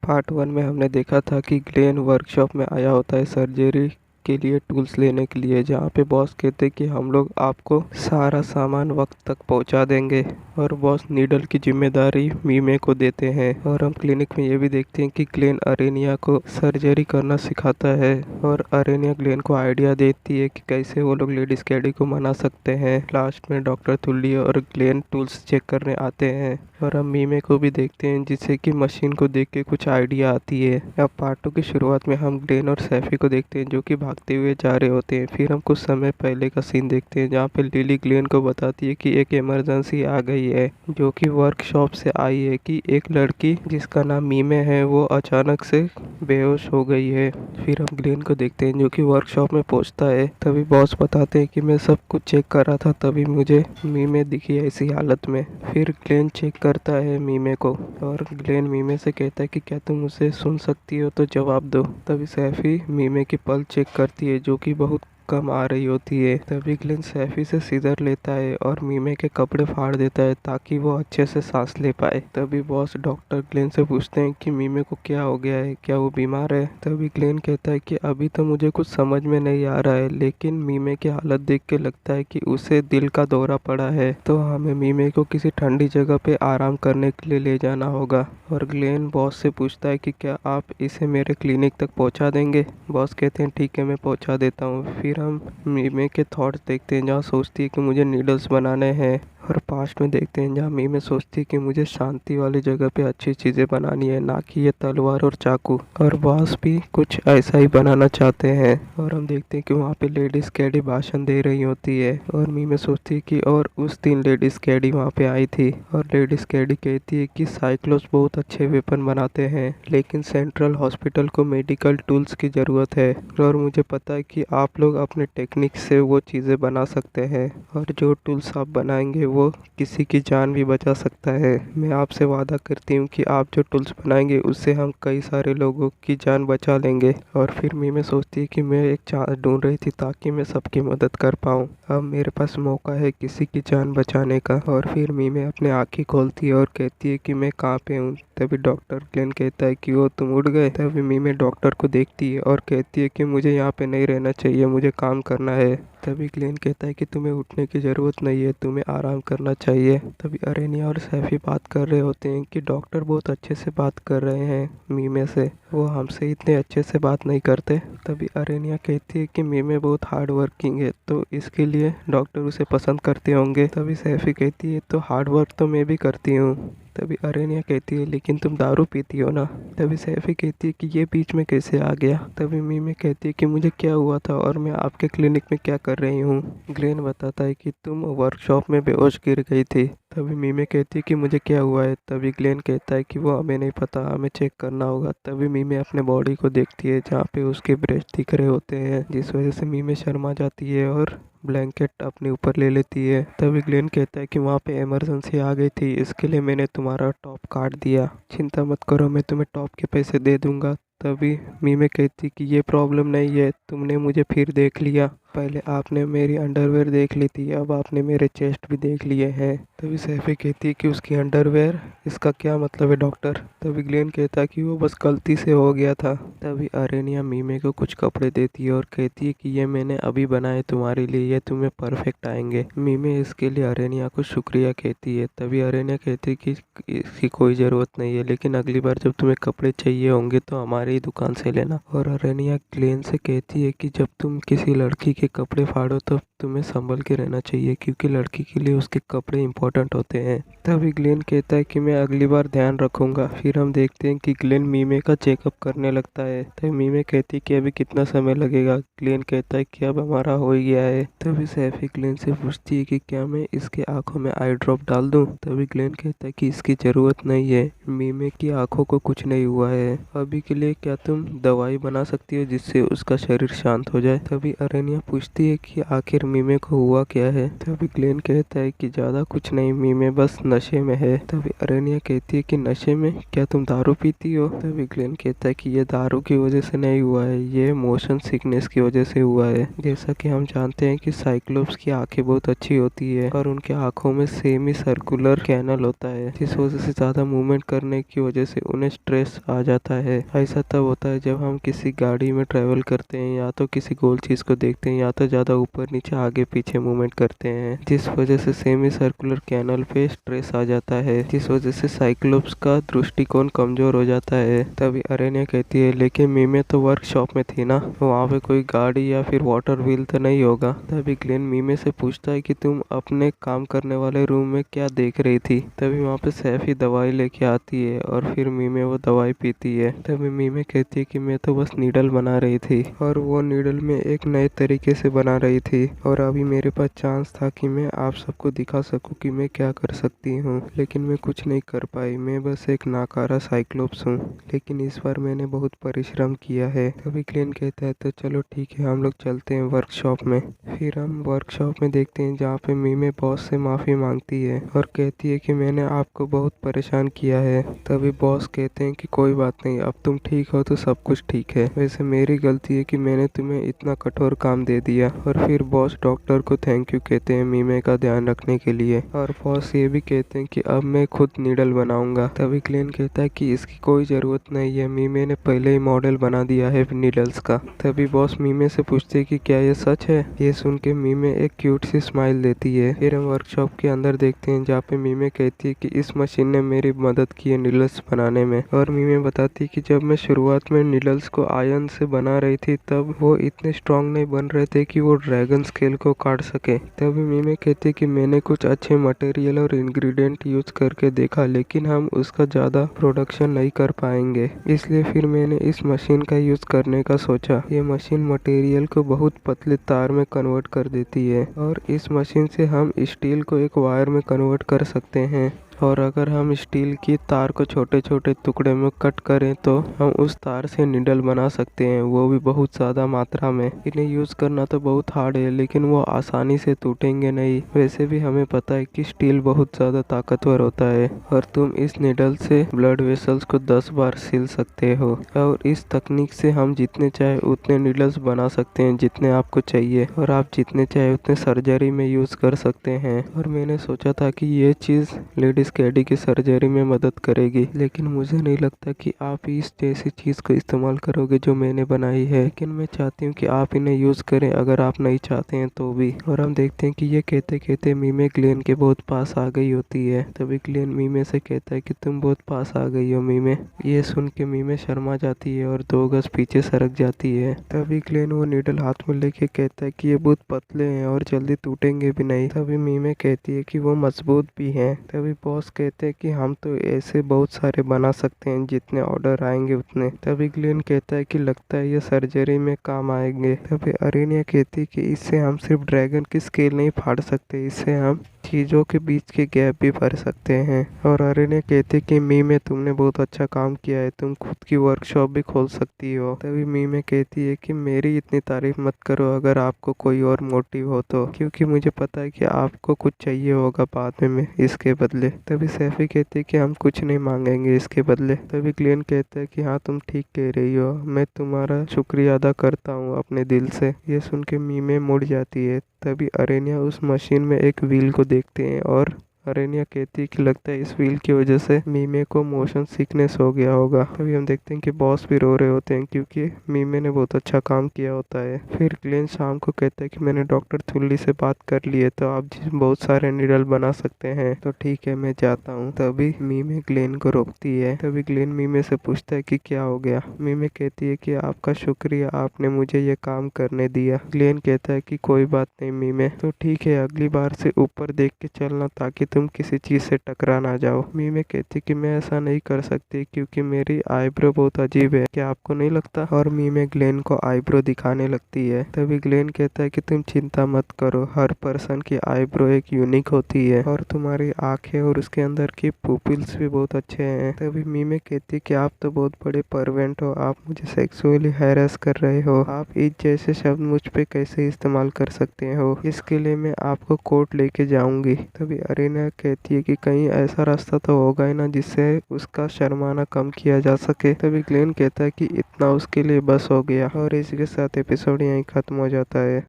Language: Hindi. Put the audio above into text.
पार्ट 1 में हमने देखा था कि ग्लेन वर्कशॉप में आया होता है सर्जरी के लिए टूल्स लेने के लिए, जहाँ पे बॉस कहते हैं कि हम लोग आपको सारा सामान वक्त तक पहुँचा देंगे और बॉस नीडल की जिम्मेदारी मीमे को देते हैं। और हम क्लिनिक में ये भी देखते हैं कि ग्लेन अरेनिया को सर्जरी करना सिखाता है और अरेनिया ग्लेन को आइडिया देती है कि कैसे वो लोग लेडीज कैडी को मना सकते हैं। लास्ट में डॉक्टर तुल्ली और ग्लेन टूल्स चेक करने आते हैं और हम मीमे को भी देखते हैं, जिससे कि मशीन को देख के कुछ आइडिया आती है। अब पार्ट 2 की शुरुआत में हम ग्लेन और सैफी को देखते हैं जो कि भागते हुए जा रहे होते हैं। फिर हम कुछ समय पहले का सीन देखते हैं जहाँ पे लिली ग्लेन को बताती है कि एक इमरजेंसी आ गई है, जो कि वर्कशॉप से आई है कि एक लड़की जिसका नाम मीमे है वो अचानक से बेहोश हो गई है। फिर हम ग्लेन को देखते हैं जो कि वर्कशॉप में पहुंचता है। तभी बॉस बताते हैं कि मैं सब कुछ चेक कर रहा था, तभी मुझे मीमे दिखी ऐसी हालत में। फिर ग्लेन चेक करता है मीमे को और ग्लेन मीमे से कहता है कि क्या तुम उसे सुन सकती हो तो जवाब दो। तभी सैफी मीमे की पल्स चेक करती है जो कि बहुत कम आ रही होती है। तभी ग्लेन सैफी से सीजर लेता है और मीमे के कपड़े फाड़ देता है ताकि वो अच्छे से सांस ले पाए। तभी बॉस डॉक्टर ग्लेन से पूछते हैं कि मीमे को क्या हो गया है, क्या वो बीमार है। तभी ग्लेन कहता है कि अभी तो मुझे कुछ समझ में नहीं आ रहा है, लेकिन मीमे की हालत देख के लगता है कि उसे दिल का दौरा पड़ा है, तो हमें मीमे को किसी ठंडी जगह पे आराम करने के लिए ले जाना होगा। और ग्लेन बॉस से पूछता है कि क्या आप इसे मेरे क्लिनिक तक पहुंचा देंगे। बॉस कहते हैं ठीक है, मैं पहुंचा देता हूँ। फिर हम मीमे के थॉट्स देखते हैं जहाँ सोचती है कि मुझे नीडल्स बनाने हैं, और पास्ट में देखते हैं जहाँ मीमे सोचती है कि मुझे शांति वाली जगह पे अच्छी चीज़ें बनानी है, ना कि ये तलवार और चाकू। और बॉस भी कुछ ऐसा ही बनाना चाहते हैं। और हम देखते हैं कि वहाँ पे लेडीज़ कैडी भाषण दे रही होती है और मीमे सोचती है कि और उस दिन लेडीज़ कैडी वहाँ पे आई थी और लेडीज़ कैडी कहती है कि साइक्लोस बहुत अच्छे वेपन बनाते हैं, लेकिन सेंट्रल हॉस्पिटल को मेडिकल टूल्स की ज़रूरत है और मुझे पता है कि आप लोग अपने टेक्निक से वो चीज़ें बना सकते हैं और जो टूल्स आप बनाएंगे वो किसी की जान भी बचा सकता है। मैं आपसे वादा करती हूँ कि आप जो टूल्स बनाएंगे उससे हम कई सारे लोगों की जान बचा लेंगे। और फिर मीमे सोचती है कि मैं एक चांस ढूंढ रही थी ताकि मैं सबकी मदद कर पाऊँ, अब मेरे पास मौका है किसी की जान बचाने का। और फिर मीमे अपने आँखें खोलती है और कहती है कि मैं कहाँ पे हूँ। तभी डॉक्टर ग्लेन कहता है कि वो तुम उड़ गए। तभी मीमे डॉक्टर को देखती है और कहती है कि मुझे यहाँ पे नहीं रहना चाहिए, मुझे काम करना है। तभी ग्लेन कहता है कि तुम्हें उठने की ज़रूरत नहीं है, तुम्हें आराम करना चाहिए। तभी अरेनिया और सैफी बात कर रहे होते हैं कि डॉक्टर बहुत अच्छे से बात कर रहे हैं मीमे से, वो हमसे इतने अच्छे से बात नहीं करते। तभी अरेनिया कहती है कि मीमे बहुत हार्ड वर्किंग है, तो इसके लिए डॉक्टर उसे पसंद करते होंगे। तभी सैफी कहती है तो हार्ड वर्क तो मैं भी करती हूँ। तभी अरेनिया कहती है लेकिन तुम दारू पीती हो ना। तभी सैफी कहती है कि ये बीच में कैसे आ गया। तभी मीमे कहती है कि मुझे क्या हुआ था और मैं आपके क्लिनिक में क्या कर रही हूँ। ग्लेन बताता है कि तुम वर्कशॉप में बेहोश गिर गई थी। तभी मीमे कहती है कि मुझे क्या हुआ है। तभी ग्लेन कहता है कि वो हमें नहीं पता, हमें चेक करना होगा। तभी मीमे अपने बॉडी को देखती है जहाँ पे उसके ब्रेस्ट दिख रहे होते हैं, जिस वजह से मीमे शर्मा जाती है और ब्लैंकेट अपने ऊपर ले लेती है। तभी ग्लेन कहता है कि वहाँ पे इमरजेंसी आ गई थी, इसके लिए मैंने तुम्हारा टॉप काट दिया, चिंता मत करो, मैं तुम्हें टॉप के पैसे दे दूंगा। तभी मीमे कहती कि ये प्रॉब्लम नहीं है, तुमने मुझे फिर देख लिया, पहले आपने मेरी अंडरवेयर देख ली थी, अब आपने मेरे चेस्ट भी देख लिए हैं। तभी सैफी कहती है कि उसकी अंडरवेयर, इसका क्या मतलब है डॉक्टर। तभी ग्लेन कहता है कि वो बस गलती से हो गया था। तभी अरेनिया मीमे को कुछ कपड़े देती है और कहती है कि ये मैंने अभी बनाए तुम्हारे लिए, ये तुम्हें परफेक्ट आएंगे। मीमे इसके लिए अरेनिया को शुक्रिया कहती है। तभी अरेनिया कहती है कि इसकी कोई ज़रूरत नहीं है, लेकिन अगली बार जब तुम्हें कपड़े चाहिए होंगे तो हमारी ही दुकान से लेना। और अरेनिया ग्लेन से कहती है कि जब तुम किसी लड़की के कपड़े फाड़ो तो तुम्हें संभल के रहना चाहिए, क्योंकि लड़की के लिए उसके कपड़े इंपॉर्टेंट होते हैं। तभी ग्लेन कहता है कि मैं अगली बार ध्यान रखूंगा। फिर हम देखते हैं कि ग्लेन मीमे का चेकअप करने लगता है। तभी मीमे कहती है कि अभी कितना समय लगेगा। ग्लेन कहता है कि अब हमारा हो ही गया है। तभी सैफी ग्लेन से पूछती है कि क्या मैं इसके आंखों में आई ड्रॉप डाल दूं। तभी ग्लेन कहता है कि इसकी ज़रूरत नहीं है, मीमे की आंखों को कुछ नहीं हुआ है, अभी के लिए क्या तुम दवाई बना सकती हो जिससे उसका शरीर शांत हो जाए। तभी अरेनिया पूछती है कि आखिर मीमे को हुआ क्या है। तभी ग्लेन कहता है कि ज़्यादा कुछ नहीं, मीमे बस नशे में है। तभी अरेनिया कहती है कि नशे में? क्या तुम दारू पीती हो? तभी ग्लेन कहता है कि ये दारू की वजह से नहीं हुआ है, ये मोशन सिकनेस की वजह से हुआ है। जैसा कि हम जानते हैं कि साइक्लोप्स की आंखें बहुत अच्छी होती है और उनके आंखों में सेमी सर्कुलर कैनल होता है, जिस वजह से ज़्यादा मूवमेंट करने की वजह से उन्हें स्ट्रेस आ जाता है। ऐसा तब होता है जब हम किसी गाड़ी में ट्रेवल करते हैं या तो किसी गोल चीज़ को देखते हैं या तो ज़्यादा ऊपर नीचे आगे पीछे मूवमेंट करते हैं, जिस वजह से सेमी सर्कुलर कैनल पे स्ट्रेस आ जाता है, जिस वजह से साइक्लोप्स का दृष्टिकोण कमजोर हो जाता है। तभी अरेनिया कहती है लेकिन मीमे तो वर्कशॉप में थी ना, वहाँ पे कोई गाड़ी या फिर वाटर व्हील तो नहीं होगा। तभी ग्लेन मीमे से पूछता है कि तुम अपने काम करने वाले रूम में क्या देख रही थी। तभी वहाँ पे सैफी दवाई लेके आती है और फिर मीमे वो दवाई पीती है। तभी मीमे कहती है कि मैं तो बस नीडल बना रही थी और वो नीडल में एक नए तरीके से बना रही थी और अभी मेरे पास चांस था कि मैं आप सबको दिखा सकूं कि मैं क्या कर सकती हूँ, लेकिन मैं कुछ नहीं कर पाई। मैं बस एक नाकारा साइक्लोप्स हूँ, लेकिन इस बार मैंने बहुत परिश्रम किया है। तभी ग्लेन कहता है तो चलो ठीक है, हम लोग चलते हैं वर्कशॉप में। फिर हम वर्कशॉप में देखते हैं जहाँ पे मीमे बॉस से माफ़ी मांगती है और कहती है कि मैंने आपको बहुत परेशान किया है। तभी बॉस कहते हैं कि कोई बात नहीं, अब तुम ठीक हो तो सब कुछ ठीक है। वैसे मेरी गलती है कि मैंने तुम्हें इतना कठोर काम दे दिया। और फिर बॉस डॉक्टर को थैंक यू कहते हैं मीमे का ध्यान रखने के लिए और बॉस ये भी कहते हैं कि अब मैं खुद नीडल बनाऊंगा। तभी ग्लेन कहता है कि इसकी कोई ज़रूरत नहीं है, मीमे ने पहले ही मॉडल बना दिया है नीडल्स का। तभी बॉस मीमे से पूछते हैं कि क्या ये सच है। ये सुन के मीमे एक क्यूट सी स्माइल देती है। फिर हम वर्कशॉप के अंदर देखते हैं जहाँ पे मीमे कहती है कि इस मशीन ने मेरी मदद की है नीडल्स बनाने में। और मीमे बताती है कि जब मैं शुरुआत में नीडल्स को आयरन से बना रही थी तब वो इतने स्ट्रांग नहीं बन रहे थे कि वो ड्रैगन स्केल को काट सके। तभी मीमे कहती है कि मैंने कुछ अच्छे मटेरियल और इंग्रेडिएंट यूज करके देखा, लेकिन हम उसका ज़्यादा प्रोडक्शन नहीं कर पाएंगे, इसलिए फिर मैंने इस मशीन का यूज करने का सोचा। ये मशीन मटेरियल को बहुत पतले तार में कन्वर्ट कर देती है और इस मशीन से हम स्टील को एक वायर में कन्वर्ट कर सकते हैं। और अगर हम स्टील की तार को छोटे छोटे टुकड़े में कट करें तो हम उस तार से नीडल बना सकते हैं, वो भी बहुत ज़्यादा मात्रा में। इन्हें यूज़ करना तो बहुत हार्ड है, लेकिन वो आसानी से टूटेंगे नहीं। वैसे भी हमें पता है कि स्टील बहुत ज़्यादा ताकतवर होता है और तुम इस नीडल से ब्लड वेसल्स को 10 बार सिल सकते हो। और इस तकनीक से हम जितने चाहे उतने नीडल्स बना सकते हैं जितने आपको चाहिए, और आप जितने चाहे उतने सर्जरी में यूज़ कर सकते हैं। और मैंने सोचा था कि ये चीज़ लेडीज कैडी की सर्जरी में मदद करेगी, लेकिन मुझे नहीं लगता कि आप इस जैसी चीज़ को इस्तेमाल करोगे जो मैंने बनाई है। लेकिन मैं चाहती हूँ कि आप इन्हें यूज़ करें, अगर आप नहीं चाहते हैं तो भी। और हम देखते हैं कि ये कहते कहते मीमे ग्लेन के बहुत पास आ गई होती है। तभी ग्लेन मीमे से कहता है कि तुम बहुत पास आ गई हो मीमे। ये सुन के मीमे शर्मा जाती है और 2 गज पीछे सरक जाती है। तभी ग्लेन वो नीडल हाथ में लेके कहता है कि ये बहुत पतले हैं और जल्दी टूटेंगे भी नहीं। तभी मीमे कहती है कि वो मजबूत भी हैं। तभी बॉस कहते हैं कि हम तो ऐसे बहुत सारे बना सकते हैं, जितने ऑर्डर आएंगे उतने। तभी ग्लेन कहता है कि लगता है ये सर्जरी में काम आएंगे। तभी अरेनिया कहती है कि इससे हम सिर्फ ड्रैगन की स्केल नहीं फाड़ सकते, इससे हम चीज़ों के बीच के गैप भी भर सकते हैं। और अरेनिया कहती है कि मीमे तुमने बहुत अच्छा काम किया है, तुम खुद की वर्कशॉप भी खोल सकती हो। तभी मीमे कहती है कि मेरी इतनी तारीफ मत करो, अगर आपको कोई और मोटिव हो तो, क्योंकि मुझे पता है कि आपको कुछ चाहिए होगा बाद में इसके बदले। तभी सैफी कहती है कि हम कुछ नहीं मांगेंगे इसके बदले। तभी ग्लेन कहता है कि हाँ तुम ठीक कह रही हो, मैं तुम्हारा शुक्रिया अदा करता हूँ अपने दिल से। ये सुन के मीमे मुड़ जाती है। तभी अरेनिया उस मशीन में एक व्हील को देखते हैं और अरेनिया कहती है कि लगता है इस व्हील की वजह से मीमे को मोशन सिकनेस हो गया होगा। तभी हम देखते हैं कि बॉस भी रो रहे होते हैं क्योंकि मीमे ने बहुत अच्छा काम किया होता है। फिर ग्लेन शाम को कहता है कि मैंने डॉक्टर थुल्ली से बात कर ली है, तो आप बहुत सारे नीडल बना सकते हैं, तो ठीक है मैं जाता हूँ। तभी मीमे ग्लेन को रोकती है। तभी ग्लेन मीमे से पूछता है कि क्या हो गया। मीमे कहती है कि आपका शुक्रिया, आपने मुझे ये काम करने दिया। ग्लेन कहता है कि कोई बात नहीं मीमे, तो ठीक है अगली बार से ऊपर देख के चलना ताकि तुम किसी चीज़ से टकरा ना जाओ। मीमे कहती कि मैं ऐसा नहीं कर सकती क्योंकि मेरी आईब्रो बहुत अजीब है, क्या आपको नहीं लगता? और मीमे ग्लेन को आईब्रो दिखाने लगती है। तभी ग्लेन कहता है कि तुम चिंता मत करो, हर पर्सन की आईब्रो एक यूनिक होती है और तुम्हारी आंखें और उसके अंदर की पुपिल्स भी बहुत अच्छे हैं। तभी मीमे कहती है कि आप तो बहुत बड़े परवेंट हो, आप मुझे सेक्सुअली हैरेस कर रहे हो, आप इस जैसे शब्द मुझ पे कैसे इस्तेमाल कर सकते हो, इसके लिए मैं आपको कोर्ट लेके जाऊंगी। तभी अरीना कहती है कि कहीं ऐसा रास्ता तो होगा ही ना जिससे उसका शर्माना कम किया जा सके। तभी ग्लेन कहता है कि इतना उसके लिए बस हो गया और इसी के साथ एपिसोड यहीं खत्म हो जाता है।